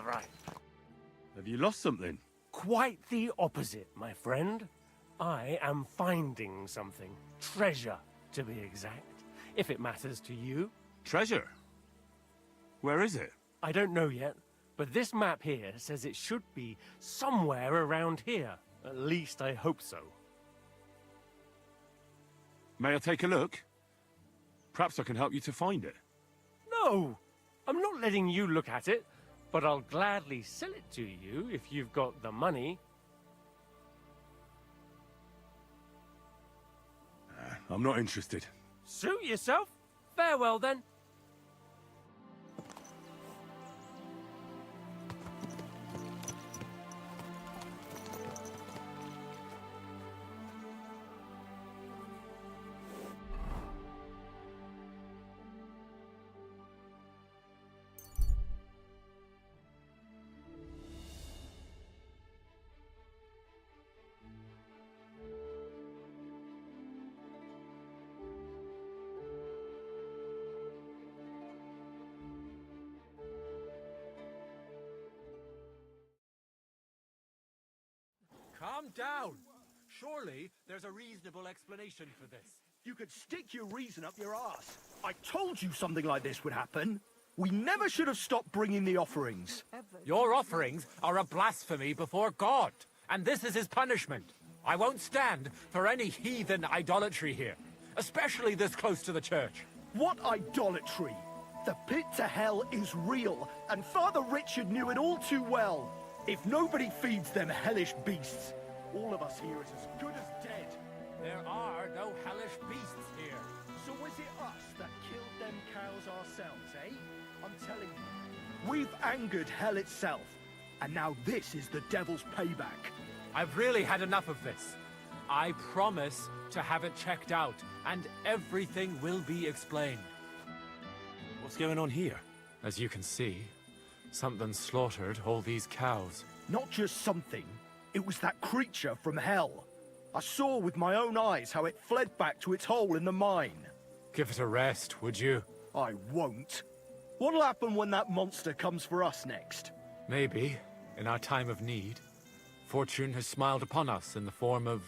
arrived. Have you lost something? Quite the opposite, my friend. I am finding something. Treasure, to be exact. If it matters to you. Treasure? Where is it? I don't know yet, but this map here says it should be somewhere around here. At least I hope so. May I take a look? Perhaps I can help you to find it. No! I'm not letting you look at it, but I'll gladly sell it to you if you've got the money. I'm not interested. Suit yourself. Farewell, then. Calm down. Surely there's a reasonable explanation for this. You could stick your reason up your arse. I told you something like this would happen. We never should have stopped bringing the offerings. Your offerings are a blasphemy before God, and this is his punishment. I won't stand for any heathen idolatry here, especially this close to the church. What idolatry? The pit to hell is real, and Father Richard knew it all too well. If nobody feeds them hellish beasts, all of us here is as good as dead. There are no hellish beasts here. So was it us that killed them cows ourselves, eh? I'm telling you, we've angered hell itself, and now this is the devil's payback. I've really had enough of this. I promise to have it checked out, and everything will be explained. What's going on here? As you can see, something slaughtered all these cows. Not just something, it was that creature from hell. I saw with my own eyes how it fled back to its hole in the mine. Give it a rest, would you? I won't. What'll happen when that monster comes for us next? Maybe, in our time of need, fortune has smiled upon us in the form of...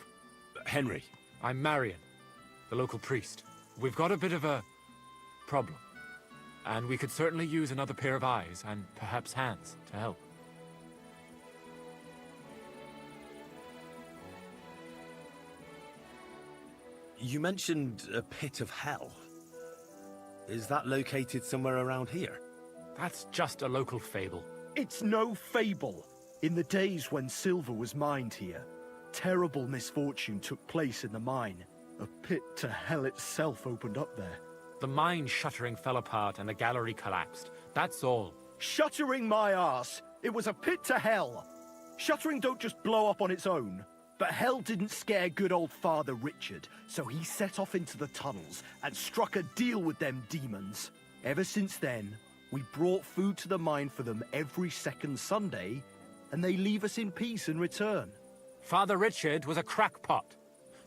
Henry. I'm Marion, the local priest. We've got a bit of a problem, and we could certainly use another pair of eyes and perhaps hands to help. You mentioned a pit of hell. Is that located somewhere around here? That's just a local fable. It's no fable. In the days when silver was mined here, terrible misfortune took place in the mine. A pit to hell itself opened up there. The mine shuttering fell apart and the gallery collapsed. That's all. Shuttering my arse! It was a pit to hell! Shuttering don't just blow up on its own. But hell didn't scare good old Father Richard, so he set off into the tunnels and struck a deal with them demons. Ever since then, we brought food to the mine for them every second Sunday, and they leave us in peace in return. Father Richard was a crackpot.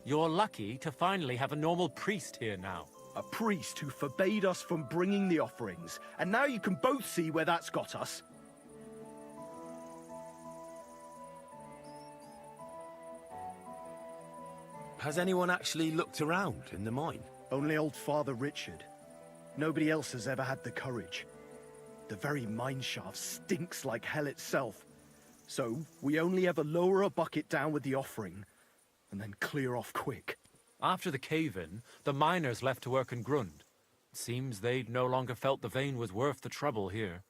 You're lucky to finally have a normal priest here now. A priest who forbade us from bringing the offerings, and now you can both see where that's got us. Has anyone actually looked around in the mine? Only old Father Richard. Nobody else has ever had the courage. The very mine shaft stinks like hell itself. So, we only ever lower a bucket down with the offering, and then clear off quick. After the cave-in, the miners left to work in Grund. It seems they'd no longer felt the vein was worth the trouble here.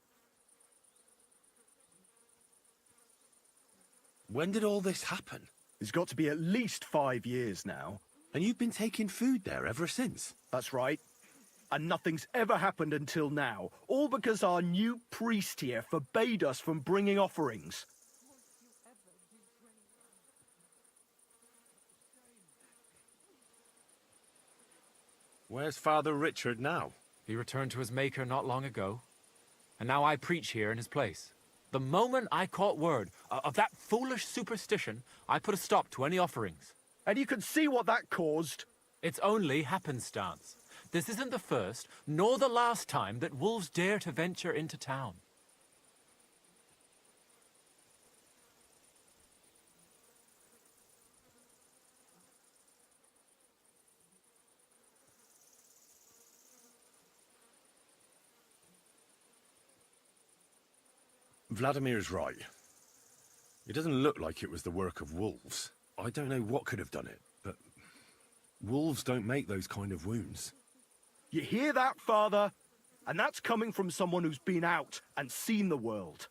When did all this happen? It's got to be at least 5 years now. And you've been taking food there ever since? That's right. And nothing's ever happened until now. All because our new priest here forbade us from bringing offerings. Where's Father Richard now? He returned to his maker not long ago. And now I preach here in his place. The moment I caught word of that foolish superstition, I put a stop to any offerings. And you can see what that caused. It's only happenstance. This isn't the first, nor the last time that wolves dare to venture into town. Vladimir's right. It doesn't look like it was the work of wolves. I don't know what could have done it, but wolves don't make those kind of wounds. You hear that, Father? And that's coming from someone who's been out and seen the world.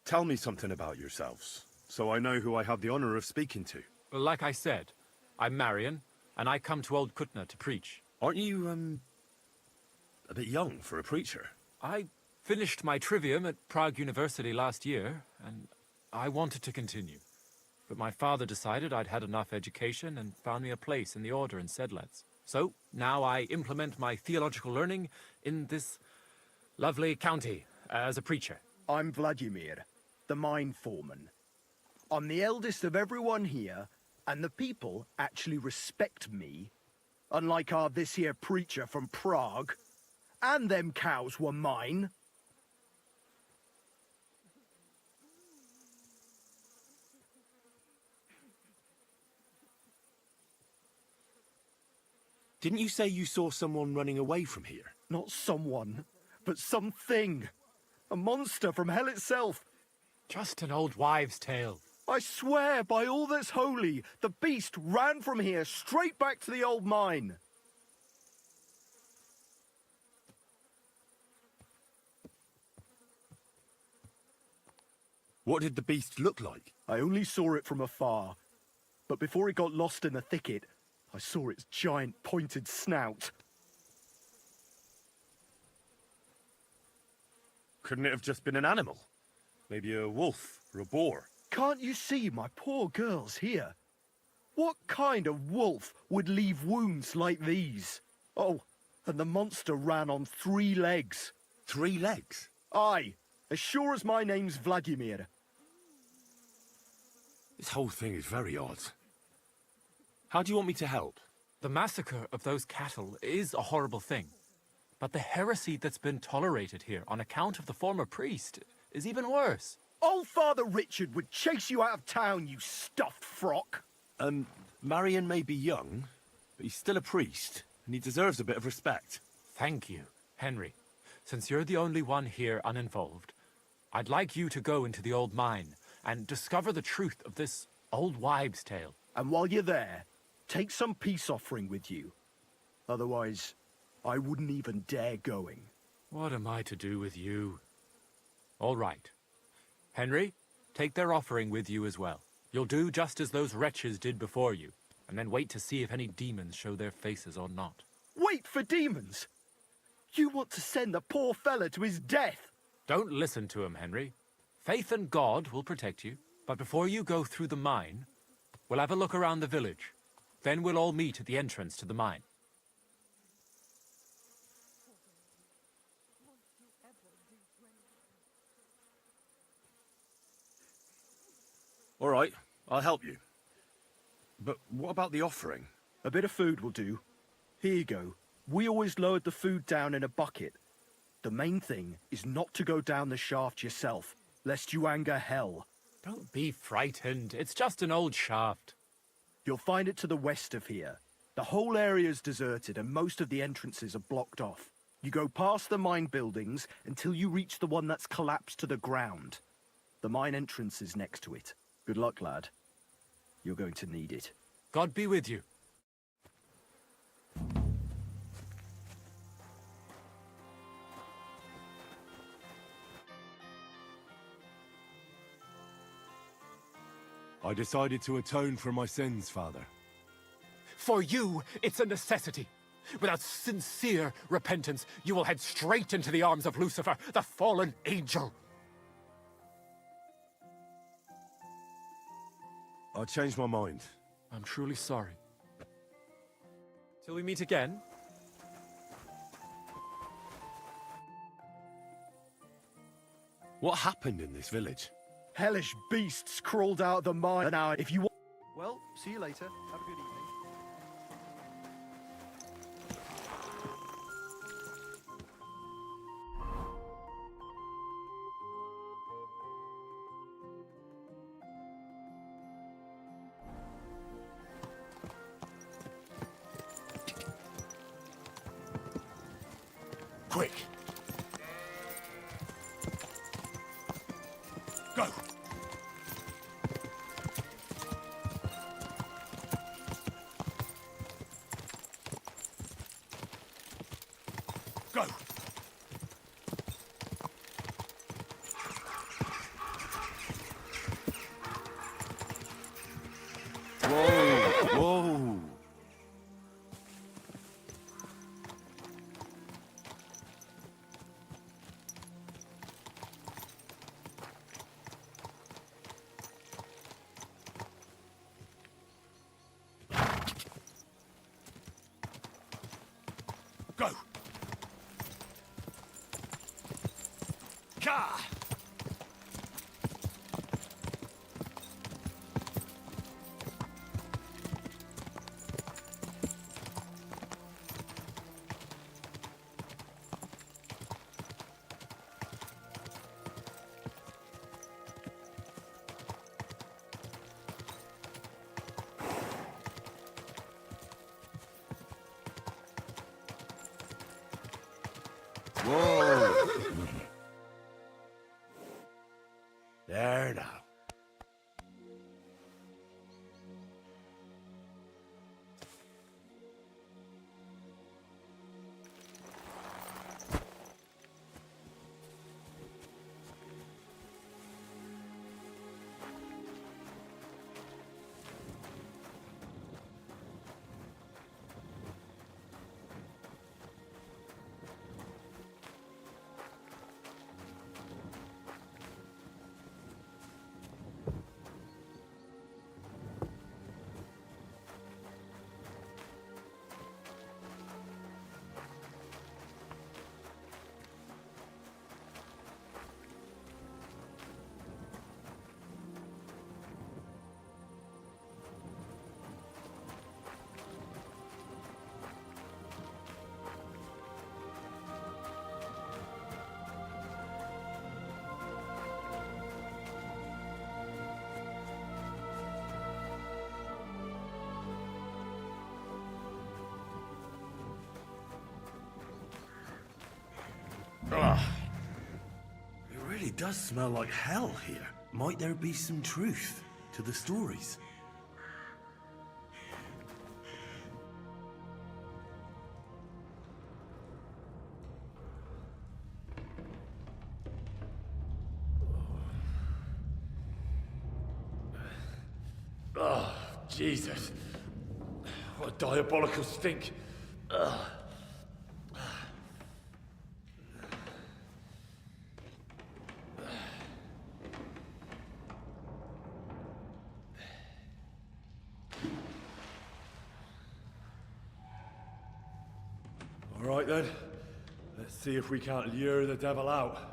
Tell me something about yourselves, so I know who I have the honor of speaking to. Well, like I said, I'm Marion, and I come to Old Kutna to preach. Aren't you, a bit young for a preacher? I finished my trivium at Prague University last year, and I wanted to continue. But my father decided I'd had enough education and found me a place in the order in Sedlec. So now I implement my theological learning in this lovely county as a preacher. I'm Vladimir, the mine foreman. I'm the eldest of everyone here, and the people actually respect me, unlike our this here preacher from Prague. And them cows were mine. Didn't you say you saw someone running away from here? Not someone, but something. A monster from hell itself. Just an old wives' tale. I swear by all that's holy, the beast ran from here straight back to the old mine. What did the beast look like? I only saw it from afar, but before it got lost in the thicket, I saw its giant pointed snout. Couldn't it have just been an animal? Maybe a wolf or a boar? Can't you see my poor girls here? What kind of wolf would leave wounds like these? Oh, and the monster ran on 3 legs. 3 legs? Aye, as sure as my name's Vladimir. This whole thing is very odd. How do you want me to help? The massacre of those cattle is a horrible thing. But the heresy that's been tolerated here on account of the former priest is even worse. Old Father Richard would chase you out of town, you stuffed frock. Marion may be young, but he's still a priest, and he deserves a bit of respect. Thank you, Henry. Since you're the only one here uninvolved, I'd like you to go into the old mine and discover the truth of this old wives' tale. And while you're there, take some peace offering with you. Otherwise, I wouldn't even dare going. What am I to do with you? All right. Henry, take their offering with you as well. You'll do just as those wretches did before you, and then wait to see if any demons show their faces or not. Wait for demons? You want to send the poor fella to his death? Don't listen to him, Henry. Faith in God will protect you, but before you go through the mine, we'll have a look around the village. Then we'll all meet at the entrance to the mine. All right, I'll help you. But what about the offering? A bit of food will do. Here you go. We always lowered the food down in a bucket. The main thing is not to go down the shaft yourself, lest you anger hell. Don't be frightened. It's just an old shaft. You'll find it to the west of here. The whole area is deserted and most of the entrances are blocked off. You go past the mine buildings until you reach the one that's collapsed to the ground. The mine entrance is next to it. Good luck, lad. You're going to need it. God be with you. I decided to atone for my sins, Father. For you, it's a necessity. Without sincere repentance, you will head straight into the arms of Lucifer, the fallen angel. I changed my mind. I'm truly sorry. Till we meet again. What happened in this village? Hellish beasts crawled out of the mine. Now, if you want... Well, see you later. Have a good evening. Quick! Go! Go! Whoa! Go! Ka! Whoa! There now. It really does smell like hell here. Might there be some truth to the stories? Oh, Jesus. What a diabolical stink. All right then. Let's see if we can't lure the devil out.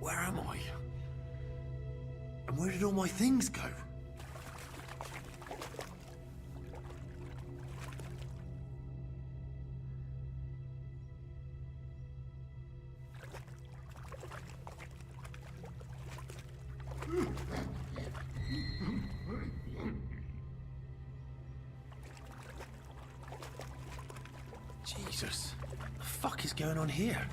Where am I? And where did all my things go? Jesus, what the fuck is going on here?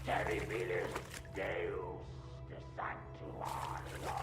Terribilis Deus de Sanctuario.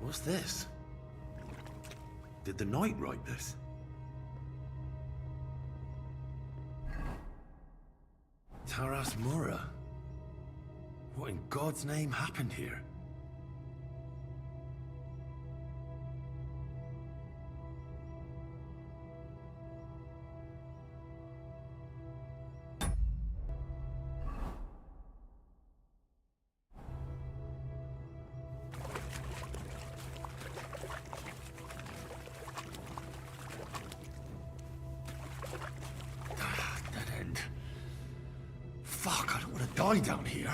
What's this? Did the knight write this? Taras Mura. What in God's name happened here? Dead end. Fuck, I don't want to die down here.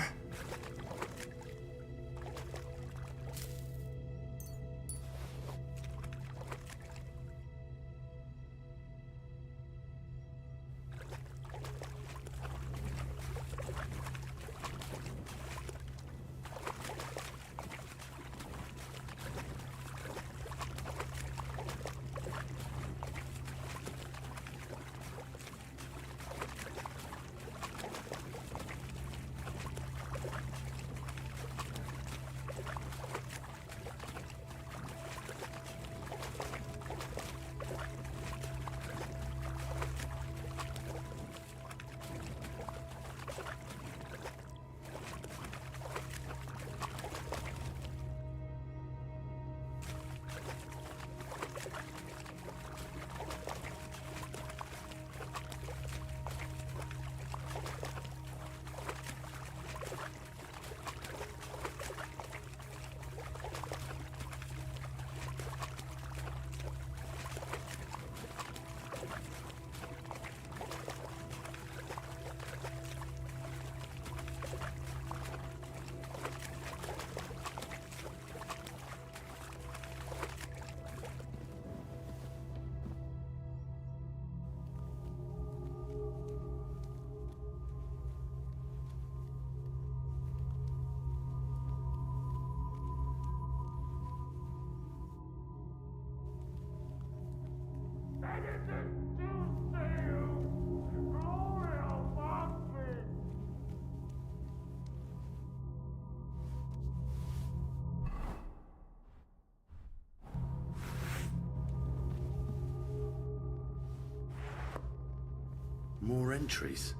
More entries.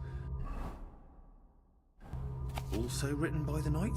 Also written by the knight?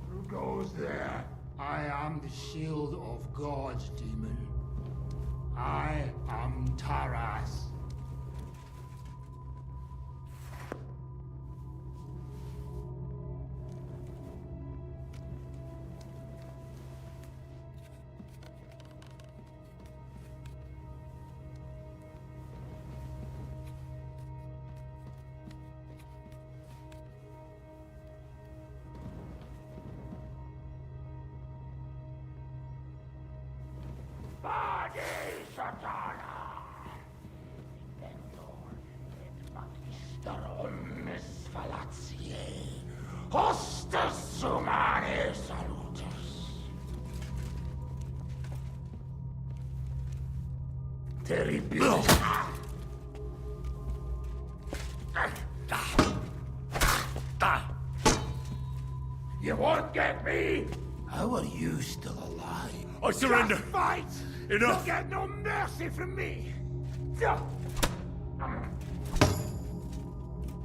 Who goes there? I am the shield of gods, demon. I am Taras. Bade Satana. Vendor et magister omnes falatiae. Hostes humane salutus. Terribilis. You won't get me! How are you still alive? I surrender. Just fight! Enough. You'll get no mercy from me!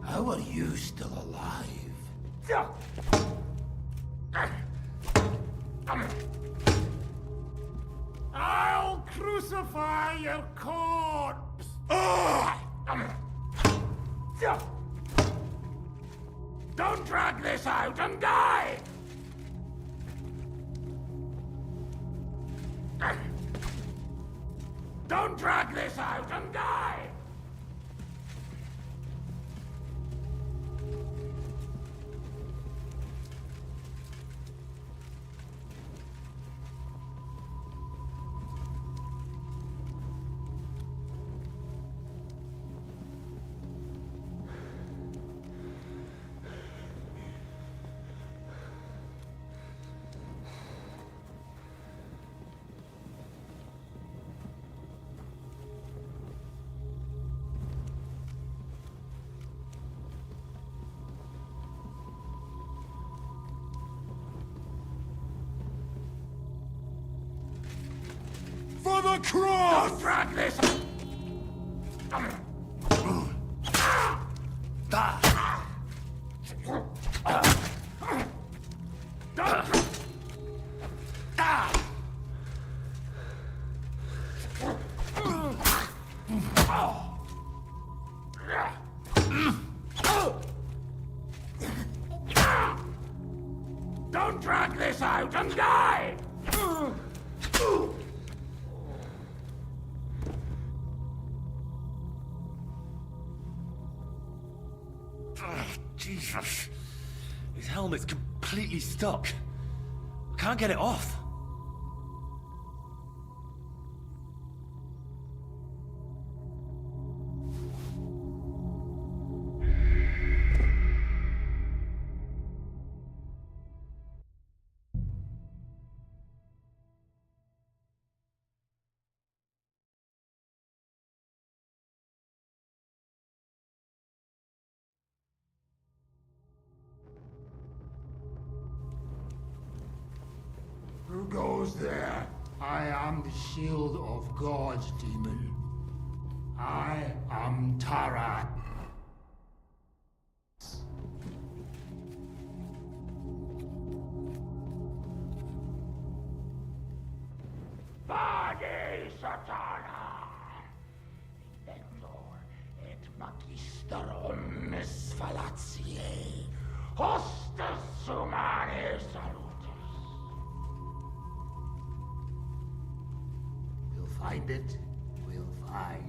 How are you still alive? I'll crucify your corpse! Don't drag this out and die! Don't drag this out and die! For the cross! Don't drag this! Don't drag this out and die! Jesus. His helmet's completely stuck. I can't get it off. goes there. I am the shield of gods, demon. I am Tara. Vade Satana! Inventor et magister omnes fallatiae, hostes humanae salutis. We'll find it, we'll find.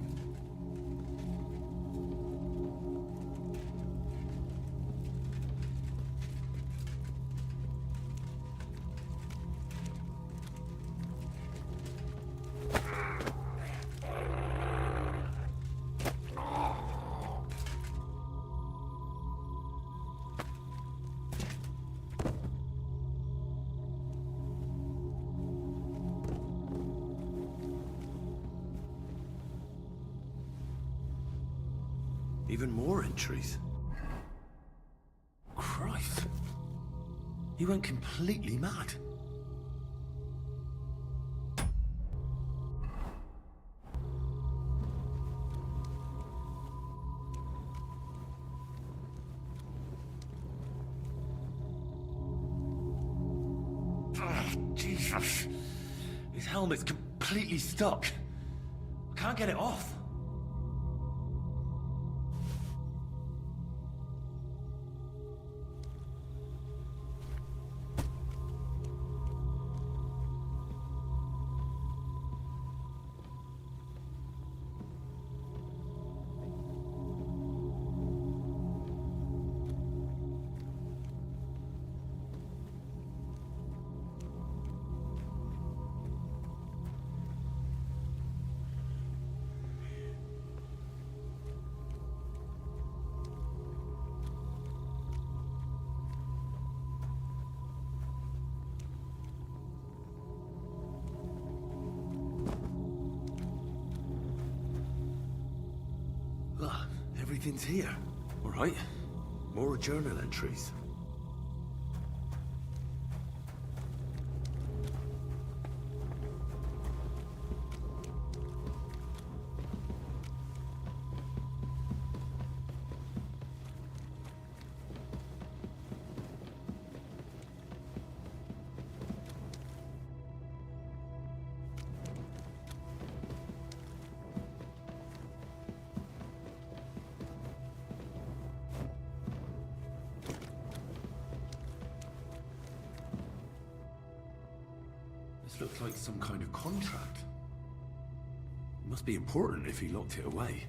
Even more entries. Christ. He went completely mad. Oh, Jesus. His helmet's completely stuck. I can't get it off. Ah, everything's here. All right. More journal entries. This looks like some kind of contract. It must be important if he locked it away.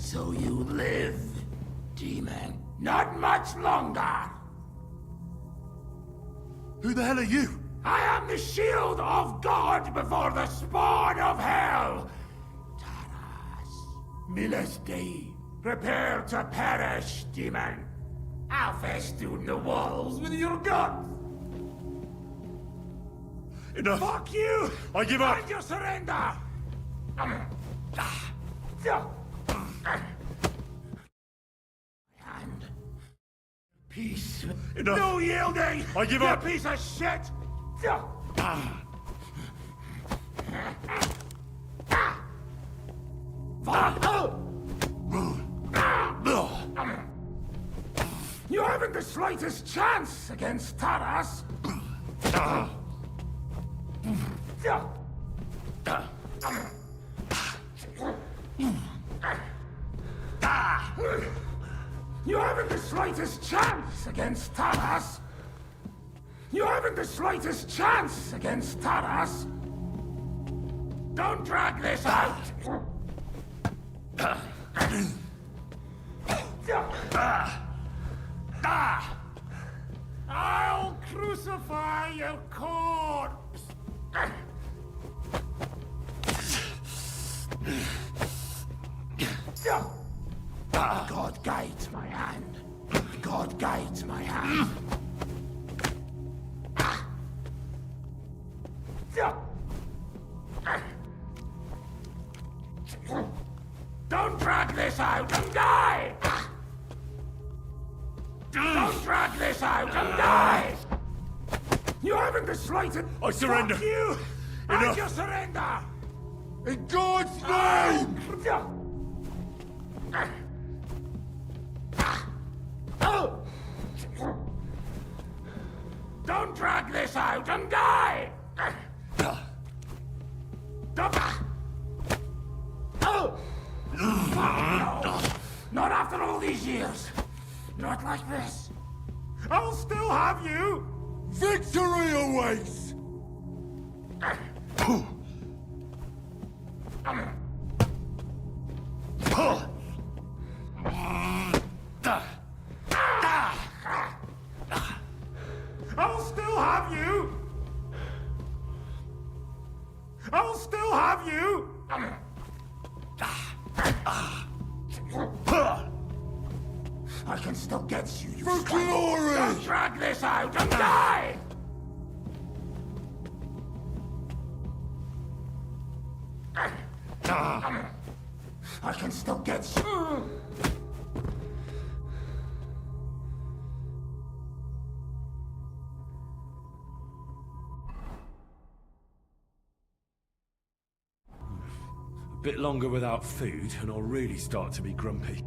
So you live, demon. Not much longer. Who the hell are you? I am the shield of God before the spawn of hell. Taras, Miles Dei, prepare to perish, demon. I'll festoon the walls with your guts. Enough. Fuck you! I give up. And your surrender! And peace. Enough. No yielding! I give you up. piece of shit! You haven't the slightest chance against Taras. You haven't the slightest chance against Taras. You haven't the slightest chance against Taras. Don't drag this out. I'll crucify your corpse. God guides my hand. God guides my hand. Don't drag this out and die! Don't drag this out and die! You haven't the slightest... I surrender. Fuck you! Enough. And you surrender! In God's name! Don't drag this out and die! No. Not after all these years. Not like this. I'll still have you! Victory awaits! I'll still have you! I'll still have you! I can still get you, you For scum. glory! Don't drag this out and die! I can still get you. A bit longer without food, and I'll really start to be grumpy.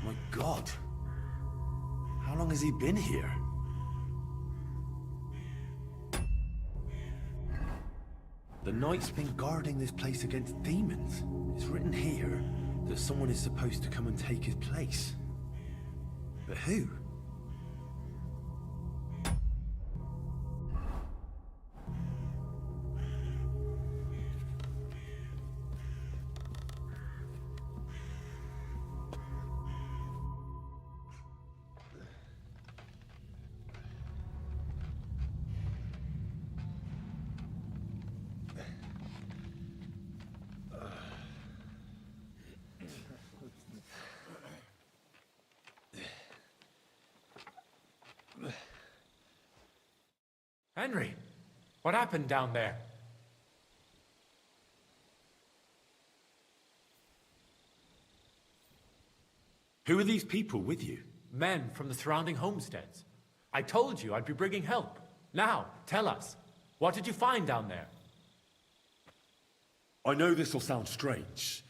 My God. How long has he been here? The knight's been guarding this place against demons. It's written here that someone is supposed to come and take his place. But who? Henry, what happened down there? Who are these people with you? Men from the surrounding homesteads. I told you I'd be bringing help. Now, tell us, what did you find down there? I know this will sound strange,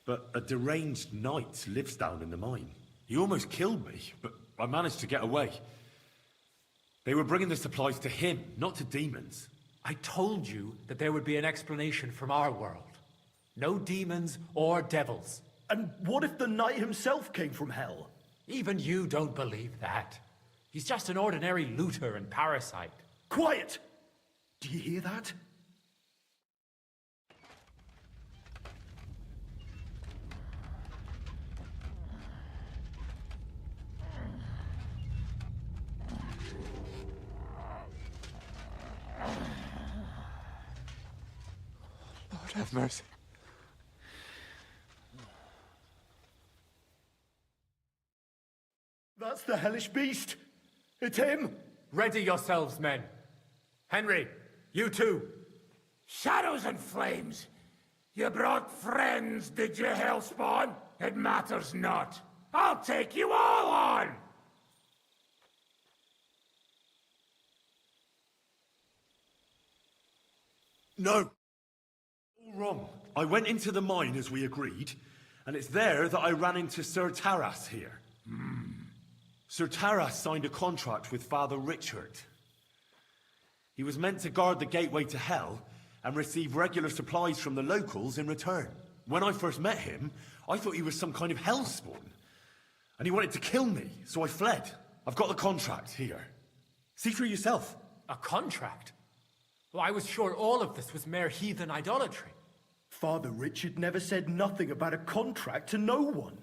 but a deranged knight lives down in the mine. He almost killed me, but I managed to get away. They were bringing the supplies to him, not to demons. I told you that there would be an explanation from our world. No demons or devils. And what if the knight himself came from hell? Even you don't believe that. He's just an ordinary looter and parasite. Quiet! Do you hear that? Lord have mercy. That's the hellish beast. It's him. Ready yourselves, men. Henry, you too. Shadows and flames! You brought friends, did you, Hellspawn? It matters not. I'll take you all on! No! All wrong. I went into the mine as we agreed, and it's there that I ran into Sir Taras here. Sir Taras signed a contract with Father Richard. He was meant to guard the gateway to hell and receive regular supplies from the locals in return. When I first met him, I thought he was some kind of hellspawn. And he wanted to kill me, so I fled. I've got the contract here. See for yourself. A contract? Well, I was sure all of this was mere heathen idolatry. Father Richard never said nothing about a contract to no one.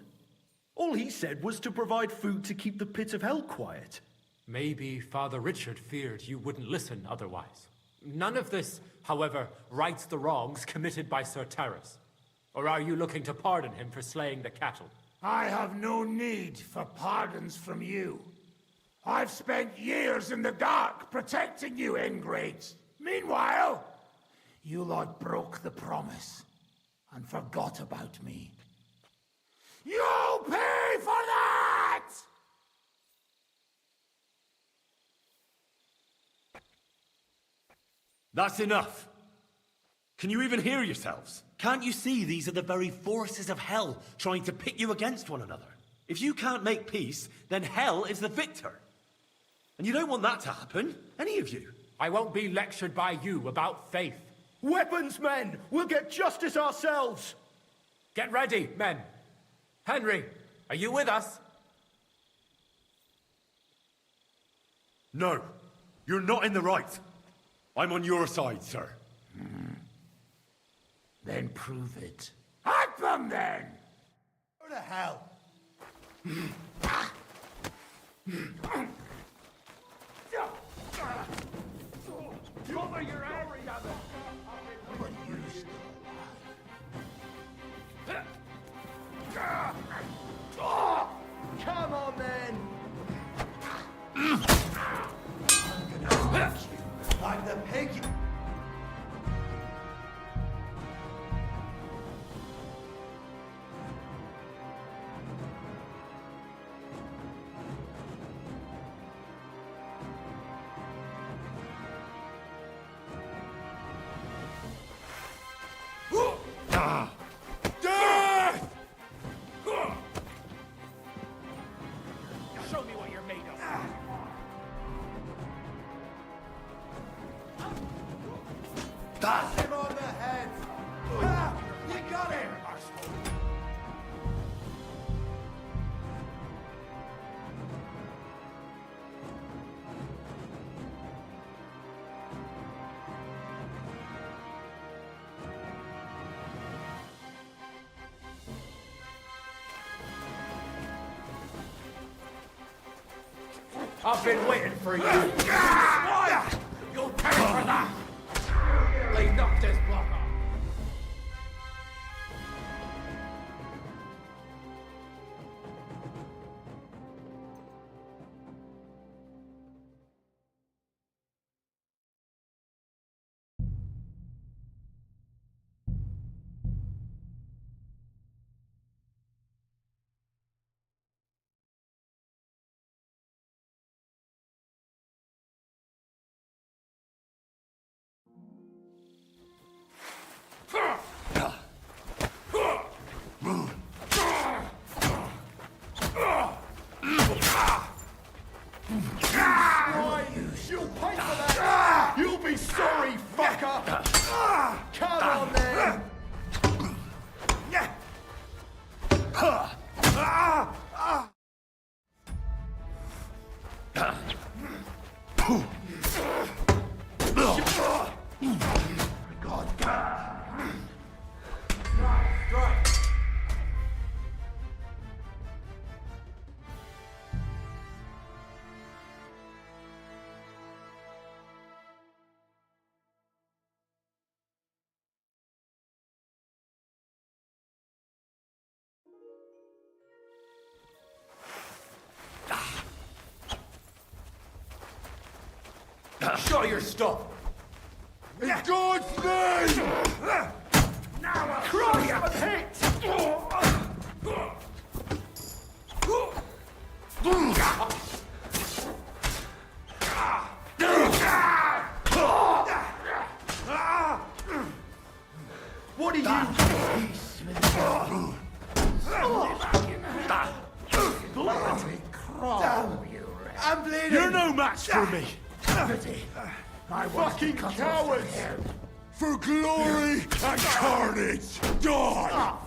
All he said was to provide food to keep the pit of hell quiet. Maybe Father Richard feared you wouldn't listen otherwise. None of this, however, rights the wrongs committed by Sir Taras. Or are you looking to pardon him for slaying the cattle? I have no need for pardons from you. I've spent years in the dark protecting you, ingrates. Meanwhile, you lot broke the promise and forgot about me. You'll pay for that! That's enough. Can you even hear yourselves? Can't you see these are the very forces of hell trying to pit you against one another? If you can't make peace, then hell is the victor. And you don't want that to happen, any of you. I won't be lectured by you about faith. Weapons, men! We'll get justice ourselves! Get ready, men. Henry, are you with us? No, you're not in the right. I'm on your side, sir. Then prove it. At them, then! Go to hell! Cover your area, but you still alive. Come on, then! I'm the pig! Death! Show me what you're made of. That's him on the head! Ah, you got him! I've been waiting for you. You'll pay for that! They knocked his block off. You'll pay for that! You'll be sorry, fucker! Come on, then! Show your stuff! In God's name! Now I'll Cross and hit! What are you? I'm bleeding! You're no match for me! Fucking cowards! For glory and carnage! Die!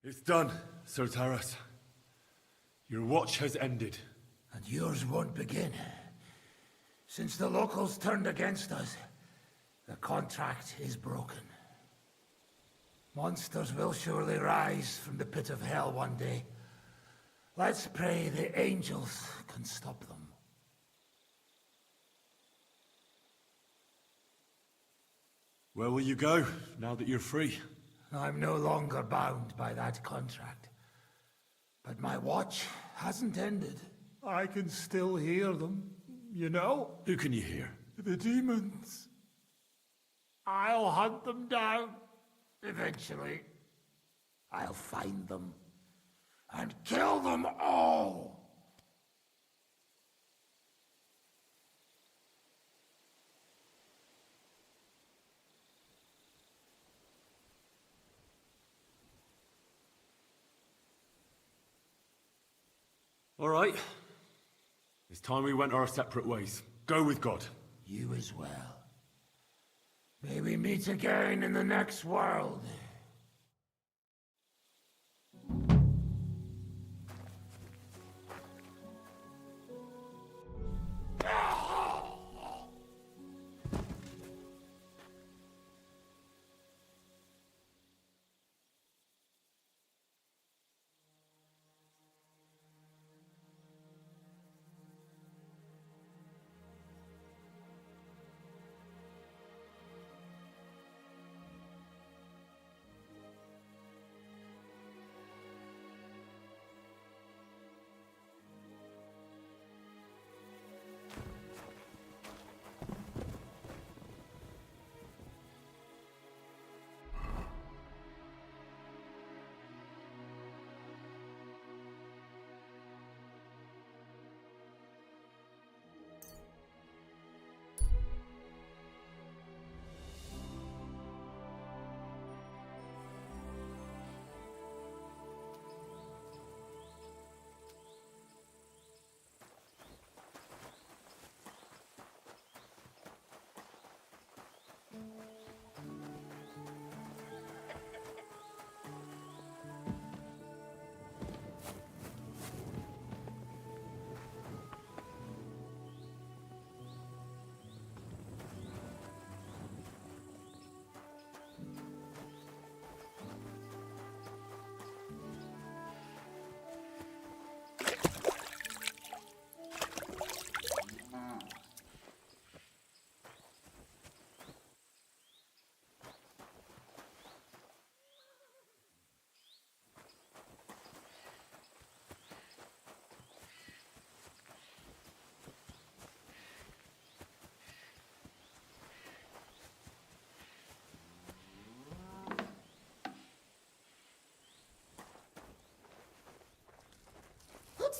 It's done, Sir Taras. Your watch has ended. And yours won't begin. Since the locals turned against us, the contract is broken. Monsters will surely rise from the pit of hell one day. Let's pray the angels can stop them. Where will you go, now that you're free? I'm no longer bound by that contract. But my watch hasn't ended. I can still hear them, you know? Who can you hear? The demons. I'll hunt them down. Eventually. I'll find them. And kill them all! All right. It's time we went our separate ways. Go with God. You as well. May we meet again in the next world.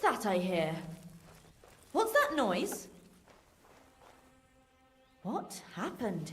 that I hear? What's that noise? What happened?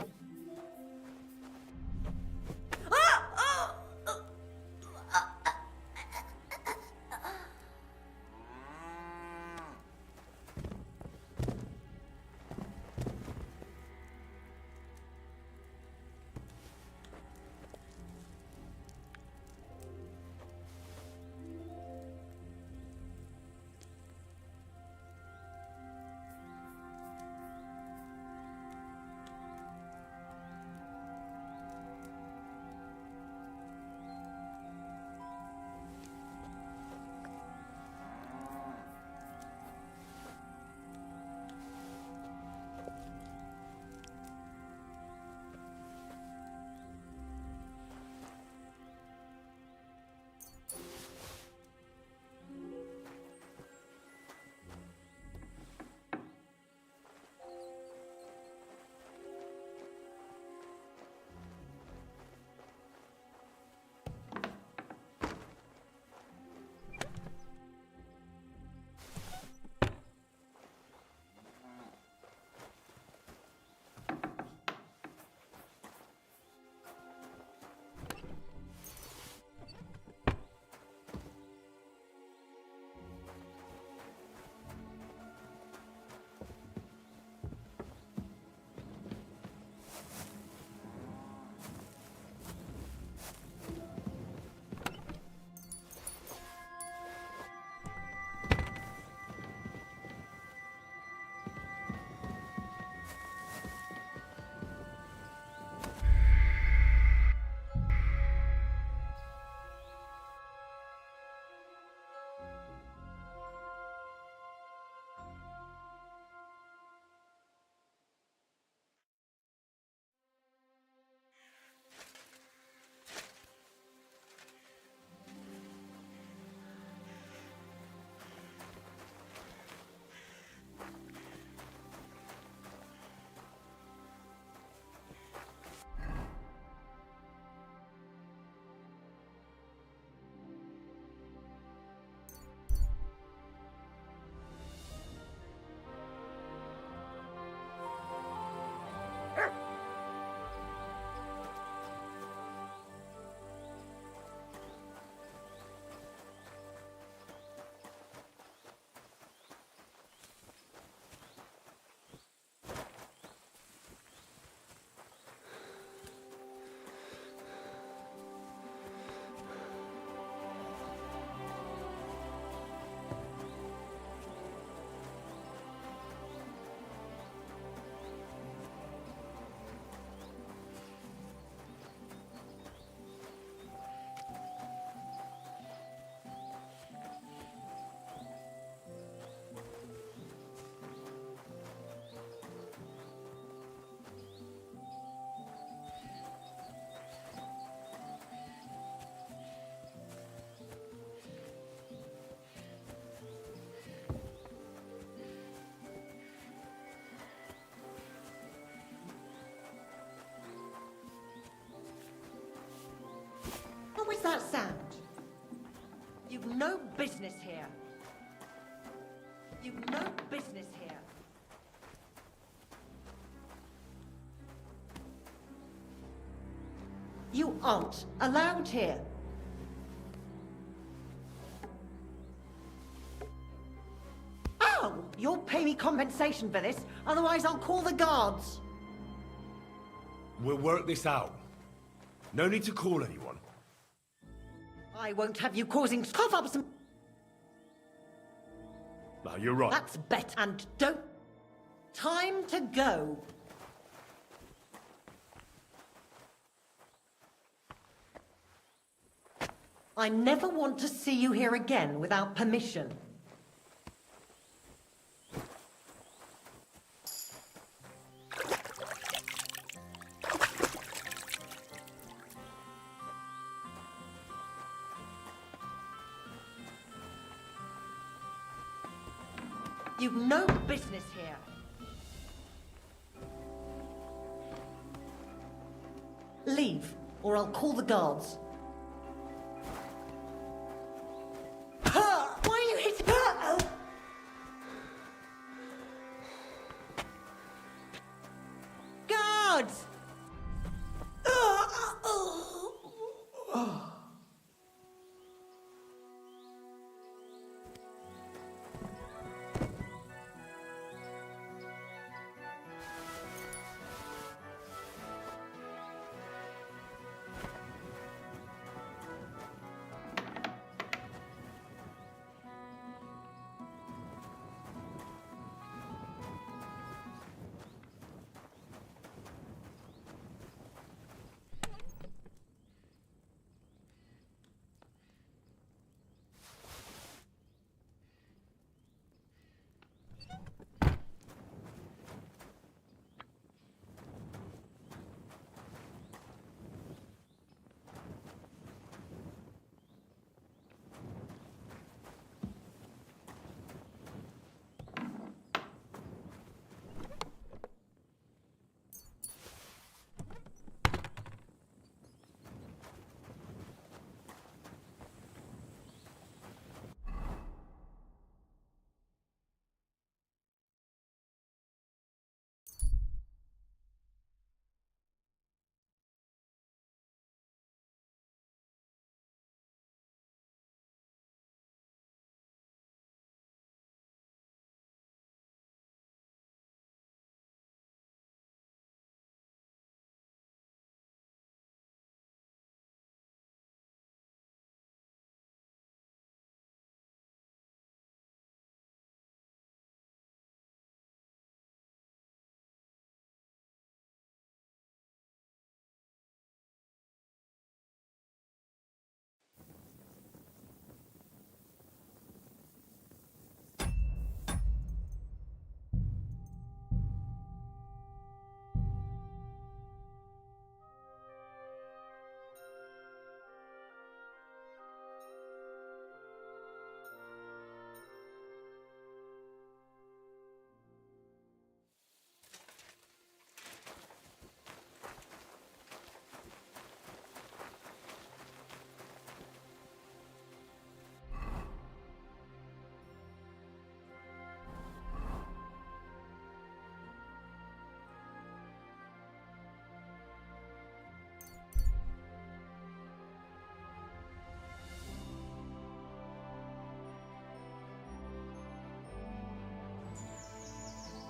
What was that sound? You've no business here. You've no business here. You aren't allowed here. Ow! You'll pay me compensation for this, otherwise I'll call the guards. We'll work this out. No need to call anyone. I won't have you causing cough-ups and... No, you're right. That's bet and don't... Time to go. I never want to see you here again without permission. You've no business here. Leave, or I'll call the guards. Why are you hitting...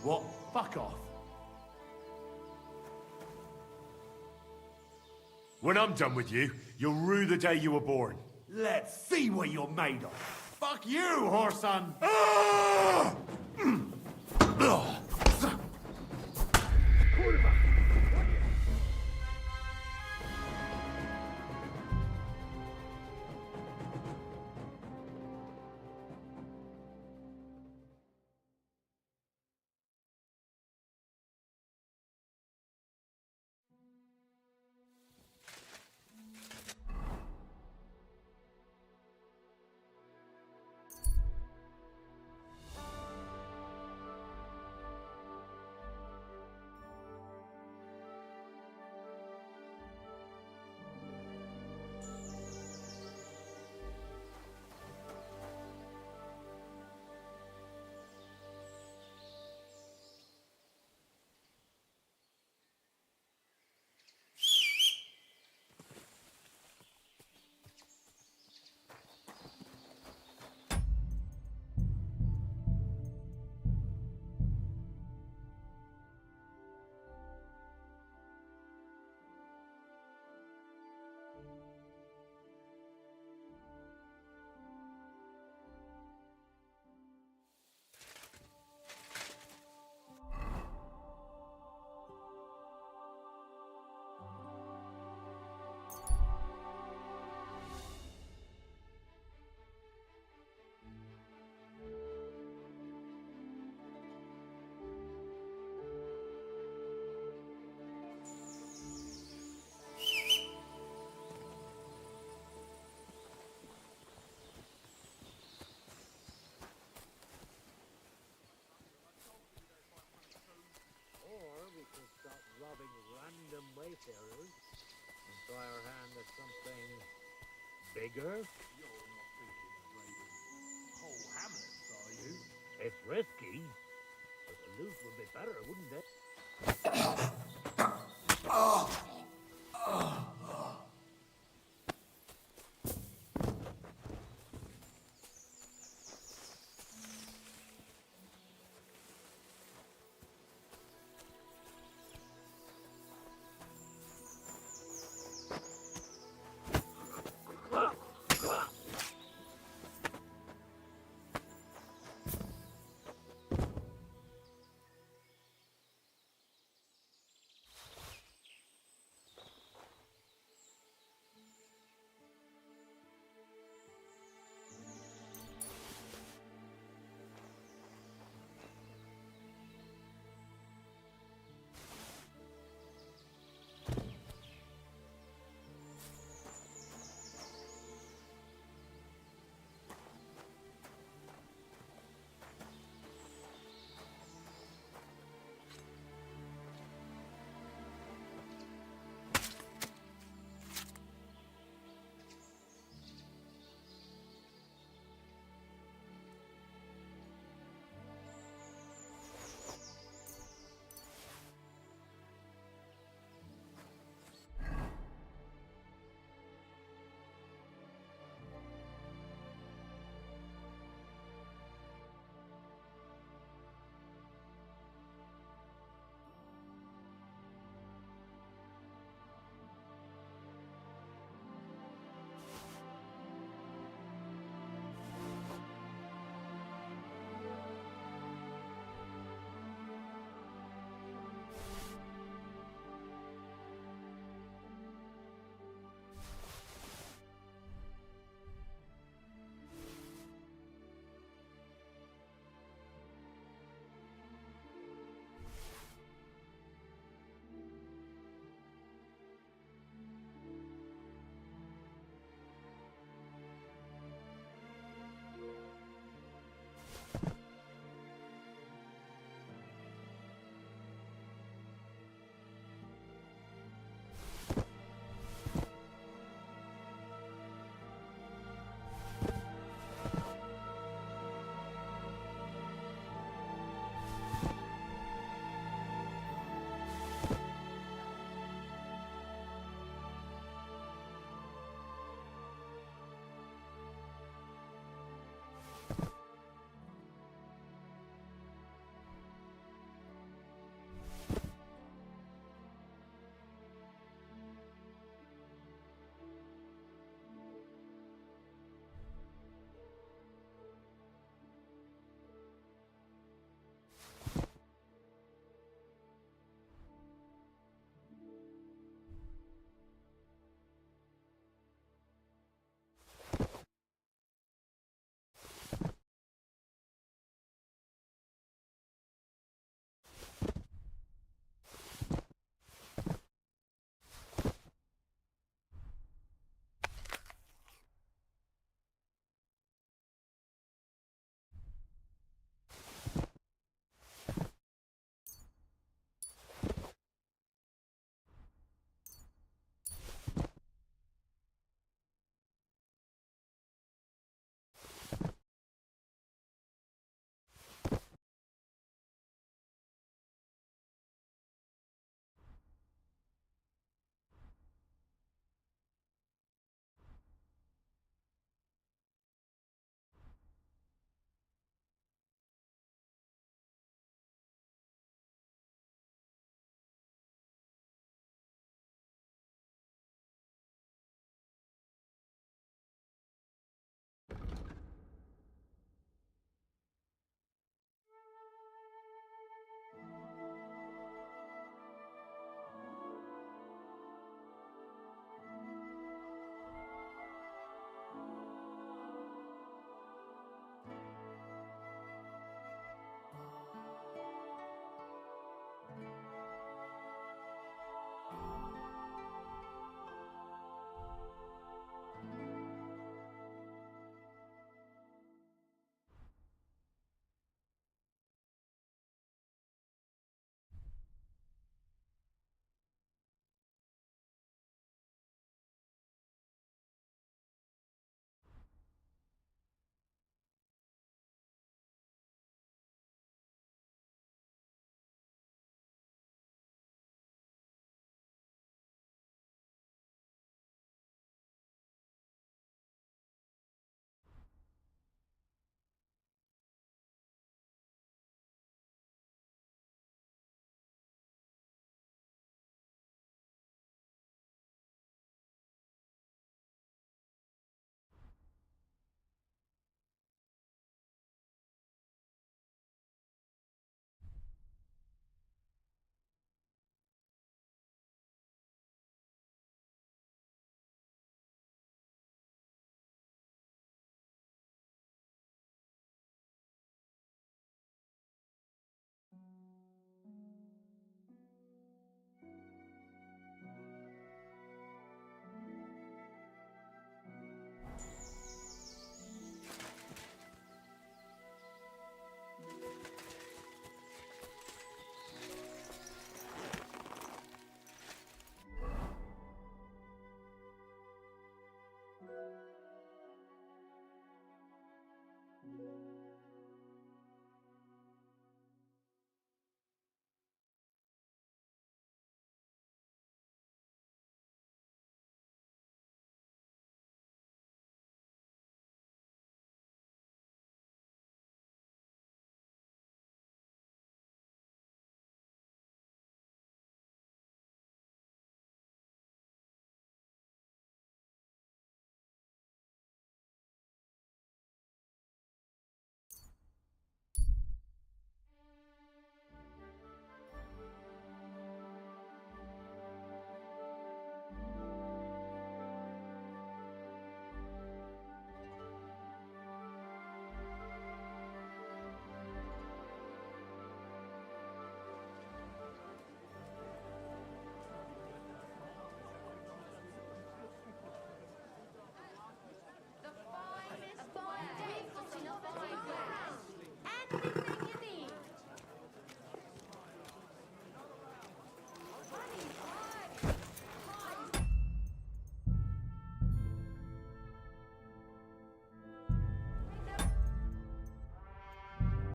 What? Fuck off. When I'm done with you, you'll rue the day you were born. Let's see what you're made of. Fuck you, whoreson! Robbing random wayfarers and try our hand at something bigger? You're not thinking of raiding whole hamlets, are you? It's risky, but the loot would be better, wouldn't it?